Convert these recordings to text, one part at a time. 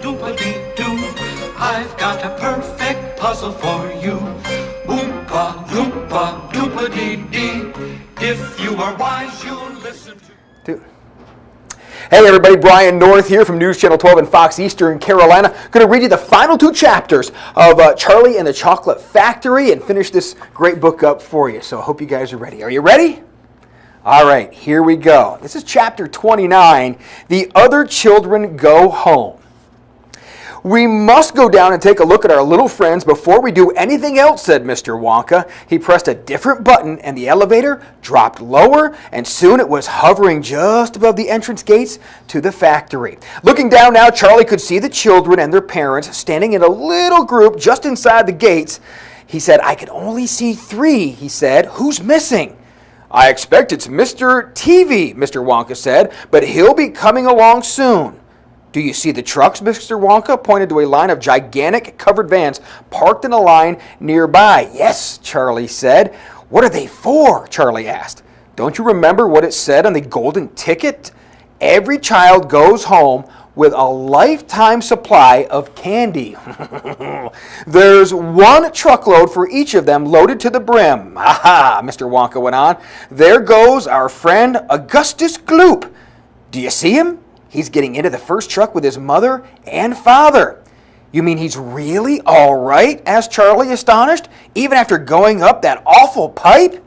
doompa-dee-doo. I've got a perfect puzzle for you. Oompa, loompa, doompa-dee-dee. If you are wise, you'll listen to... Hey everybody, Brian North here from News Channel 12 in Fox, Eastern Carolina. Going to read you the final two chapters of Charlie and the Chocolate Factory and finish this great book up for you. So I hope you guys are ready. Are you ready? All right, here we go. This is chapter 29, The Other Children Go Home. We must go down and take a look at our little friends before we do anything else, said Mr. Wonka. He pressed a different button and the elevator dropped lower, and soon it was hovering just above the entrance gates to the factory. Looking down now, Charlie could see the children and their parents standing in a little group just inside the gates. He said, I can only see 3, he said. Who's missing? I expect it's Mr. TV, Mr. Wonka said, but he'll be coming along soon. Do you see the trucks, Mr. Wonka pointed to a line of gigantic covered vans parked in a line nearby. Yes, Charlie said. What are they for? Charlie asked. Don't you remember what it said on the golden ticket? Every child goes home with a lifetime supply of candy. There's 1 truckload for each of them loaded to the brim. Aha, Mr. Wonka went on. There goes our friend Augustus Gloop. Do you see him? He's getting into the first truck with his mother and father. You mean he's really all right? Asked Charlie, astonished, even after going up that awful pipe?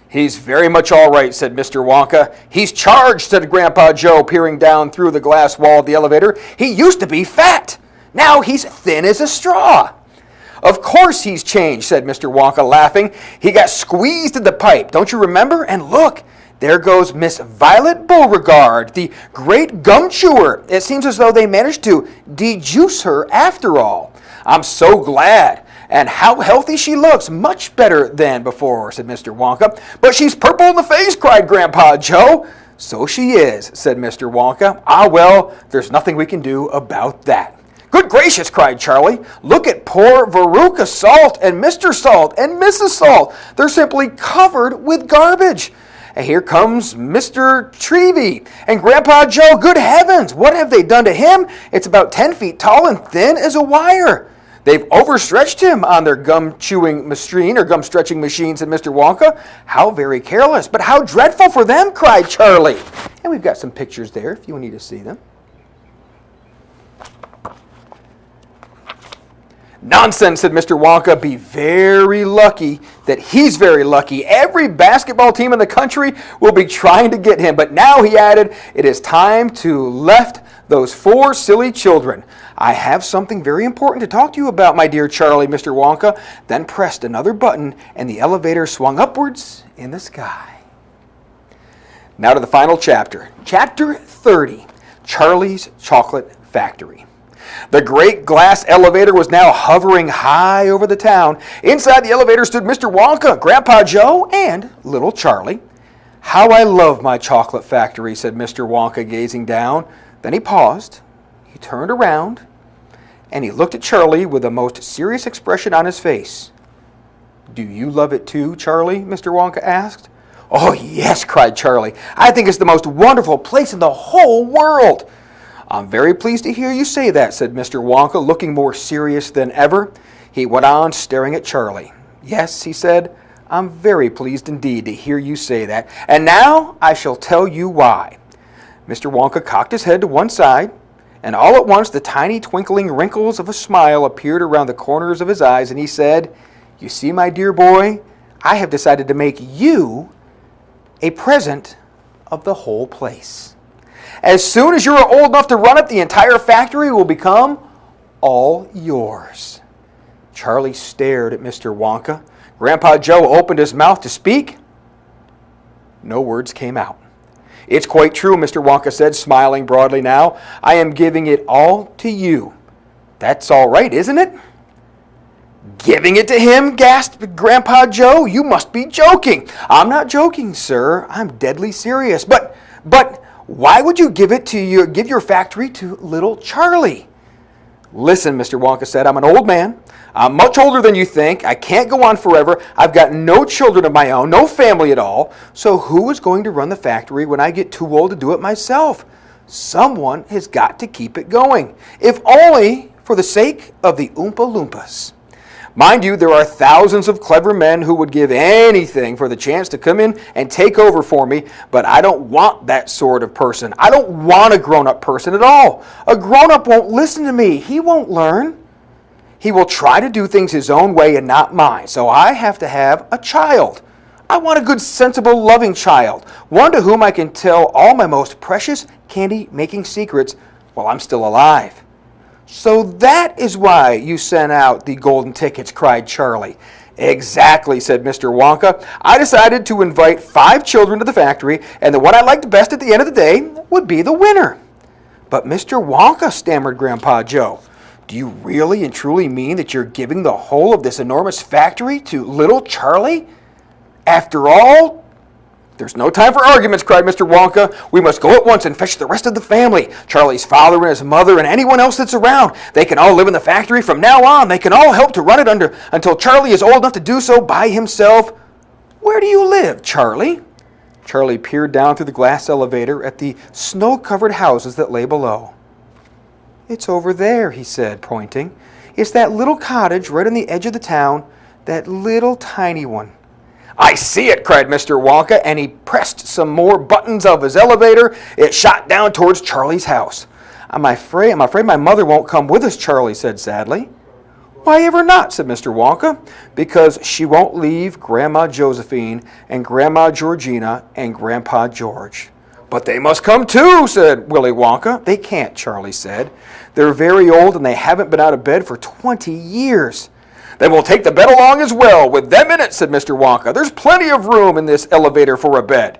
He's very much all right, said Mr. Wonka. He's charged, said Grandpa Joe, peering down through the glass wall of the elevator. He used to be fat. Now he's thin as a straw. Of course he's changed, said Mr. Wonka, laughing. He got squeezed in the pipe, don't you remember? And look, there goes Miss Violet Beauregard, the great gum chewer. It seems as though they managed to dejuice her after all. I'm so glad. And how healthy she looks. Much better than before, said Mr. Wonka. But she's purple in the face, cried Grandpa Joe. So she is, said Mr. Wonka. Ah, well, there's nothing we can do about that. Good gracious, cried Charlie. Look at poor Veruca Salt and Mr. Salt and Mrs. Salt. They're simply covered with garbage. And here comes Mr. Treevey and Grandpa Joe. Good heavens, what have they done to him? It's about 10 feet tall and thin as a wire. They've overstretched him on their gum-chewing machine or gum-stretching machine, said Mr. Wonka. How very careless, but how dreadful for them, cried Charlie. And we've got some pictures there if you need to see them. Nonsense, said Mr. Wonka. Be very lucky that he's very lucky. Every basketball team in the country will be trying to get him. But now, he added, it is time to left those 4 silly children. I have something very important to talk to you about, my dear Charlie, Mr. Wonka. Then pressed another button and the elevator swung upwards in the sky. Now to the final chapter. Chapter 30, Charlie's Chocolate Factory. The great glass elevator was now hovering high over the town. Inside the elevator stood Mr. Wonka, Grandpa Joe, and little Charlie. How I love my chocolate factory, said Mr. Wonka, gazing down. Then he paused, he turned around, and he looked at Charlie with a most serious expression on his face. Do you love it too, Charlie? Mr. Wonka asked. Oh, yes, cried Charlie. I think it's the most wonderful place in the whole world. I'm very pleased to hear you say that, said Mr. Wonka, looking more serious than ever. He went on, staring at Charlie. Yes, he said, I'm very pleased indeed to hear you say that. And now I shall tell you why. Mr. Wonka cocked his head to one side, and all at once the tiny twinkling wrinkles of a smile appeared around the corners of his eyes, and he said, You see, my dear boy, I have decided to make you a present of the whole place. As soon as you are old enough to run it, the entire factory will become all yours. Charlie stared at Mr. Wonka. Grandpa Joe opened his mouth to speak. No words came out. It's quite true, Mr. Wonka said, smiling broadly now. I am giving it all to you. That's all right, isn't it? Giving it to him, gasped Grandpa Joe. You must be joking. I'm not joking, sir. I'm deadly serious. But why would you give your factory to little Charlie? Listen, Mr. Wonka said, I'm an old man. I'm much older than you think. I can't go on forever. I've got no children of my own, no family at all. So who is going to run the factory when I get too old to do it myself? Someone has got to keep it going, if only for the sake of the Oompa Loompas. Mind you, there are thousands of clever men who would give anything for the chance to come in and take over for me, but I don't want that sort of person. I don't want a grown-up person at all. A grown-up won't listen to me. He won't learn. He will try to do things his own way and not mine. So I have to have a child. I want a good, sensible, loving child, one to whom I can tell all my most precious candy-making secrets while I'm still alive. So that is why you sent out the golden tickets, cried Charlie. Exactly, said Mr. Wonka. I decided to invite 5 children to the factory, and the one I liked best at the end of the day would be the winner. But Mr. Wonka, stammered Grandpa Joe, do you really and truly mean that you're giving the whole of this enormous factory to little Charlie? After all, there's no time for arguments, cried Mr. Wonka. We must go at once and fetch the rest of the family. Charlie's father and his mother and anyone else that's around. They can all live in the factory from now on. They can all help to run it until Charlie is old enough to do so by himself. Where do you live, Charlie? Charlie peered down through the glass elevator at the snow-covered houses that lay below. It's over there, he said, pointing. It's that little cottage right on the edge of the town, that little tiny one. I see it, cried Mr. Wonka, and he pressed some more buttons of his elevator. It shot down towards Charlie's house. I'm afraid my mother won't come with us, Charlie said sadly. Why ever not, said Mr. Wonka. Because she won't leave Grandma Josephine and Grandma Georgina and Grandpa George. But they must come too, said Willy Wonka. They can't, Charlie said. They're very old and they haven't been out of bed for 20 years. Then we'll take the bed along as well, with them in it, said Mr. Wonka. There's plenty of room in this elevator for a bed.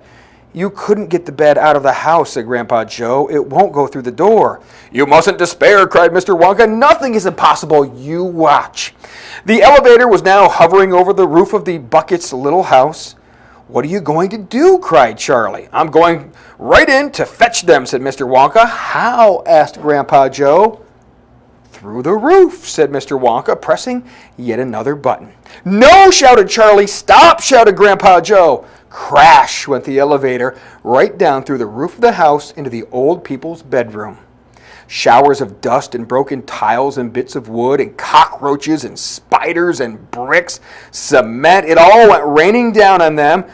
You couldn't get the bed out of the house, said Grandpa Joe. It won't go through the door. You mustn't despair, cried Mr. Wonka. Nothing is impossible. You watch. The elevator was now hovering over the roof of the Bucket's little house. What are you going to do? Cried Charlie. I'm going right in to fetch them, said Mr. Wonka. How? Asked Grandpa Joe. Through the roof, said Mr. Wonka, pressing yet another button. No, shouted Charlie. Stop, shouted Grandpa Joe. Crash went the elevator right down through the roof of the house into the old people's bedroom. Showers of dust and broken tiles and bits of wood and cockroaches and spiders and bricks, cement, it all went raining down on them,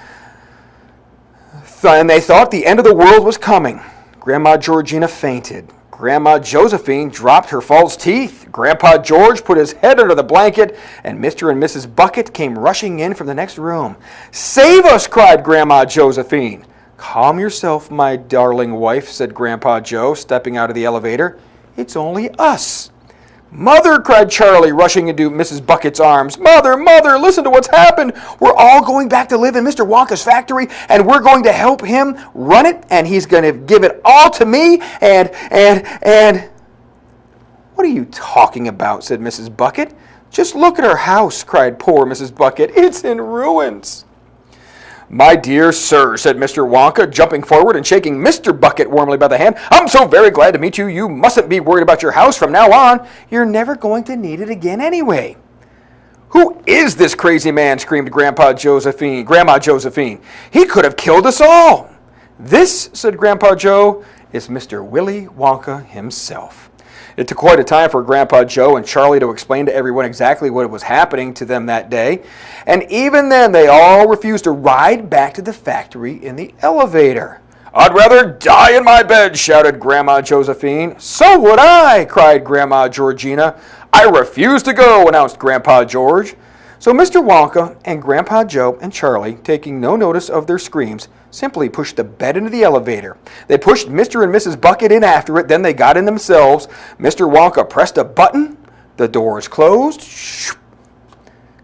and they thought the end of the world was coming. Grandma Georgina fainted. Grandma Josephine dropped her false teeth. Grandpa George put his head under the blanket, and Mr. and Mrs. Bucket came rushing in from the next room. Save us, cried Grandma Josephine. Calm yourself, my darling wife, said Grandpa Joe, stepping out of the elevator. It's only us. Mother, cried Charlie, rushing into Mrs. Bucket's arms. Mother, Mother, listen to what's happened. We're all going back to live in Mr. Wonka's factory, and we're going to help him run it, and he's going to give it all to me, and... What are you talking about, said Mrs. Bucket. Just look at our house, cried poor Mrs. Bucket. It's in ruins. My dear sir, said Mr. Wonka, jumping forward and shaking Mr. Bucket warmly by the hand, I'm so very glad to meet you. You mustn't be worried about your house from now on. You're never going to need it again anyway. Who is this crazy man? Screamed Grandma Josephine. He could have killed us all. This, said Grandpa Joe, is Mr. Willy Wonka himself. It took quite a time for Grandpa Joe and Charlie to explain to everyone exactly what was happening to them that day. And even then, they all refused to ride back to the factory in the elevator. I'd rather die in my bed, shouted Grandma Josephine. So would I, cried Grandma Georgina. I refuse to go, announced Grandpa George. So Mr. Wonka and Grandpa Joe and Charlie, taking no notice of their screams, simply pushed the bed into the elevator. They pushed Mr. and Mrs. Bucket in after it, then they got in themselves. Mr. Wonka pressed a button, the doors closed.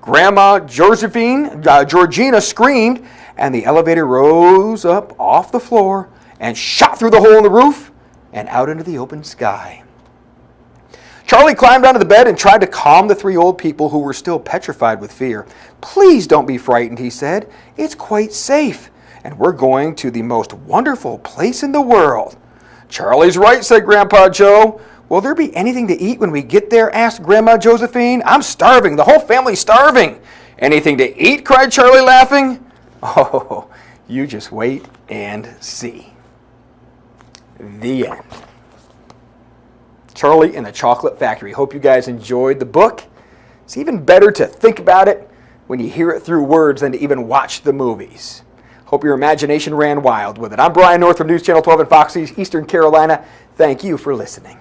Grandma Georgina screamed, and the elevator rose up off the floor and shot through the hole in the roof and out into the open sky. Charlie climbed onto the bed and tried to calm the 3 old people who were still petrified with fear. Please don't be frightened, he said. It's quite safe, and we're going to the most wonderful place in the world. Charlie's right, said Grandpa Joe. Will there be anything to eat when we get there? Asked Grandma Josephine. I'm starving. The whole family's starving. Anything to eat? Cried Charlie, laughing. Oh, you just wait and see. The end. Charlie and the Chocolate Factory. Hope you guys enjoyed the book. It's even better to think about it when you hear it through words than to even watch the movies. Hope your imagination ran wild with it. I'm Brian North from News Channel 12 in Fox Eastern Carolina. Thank you for listening.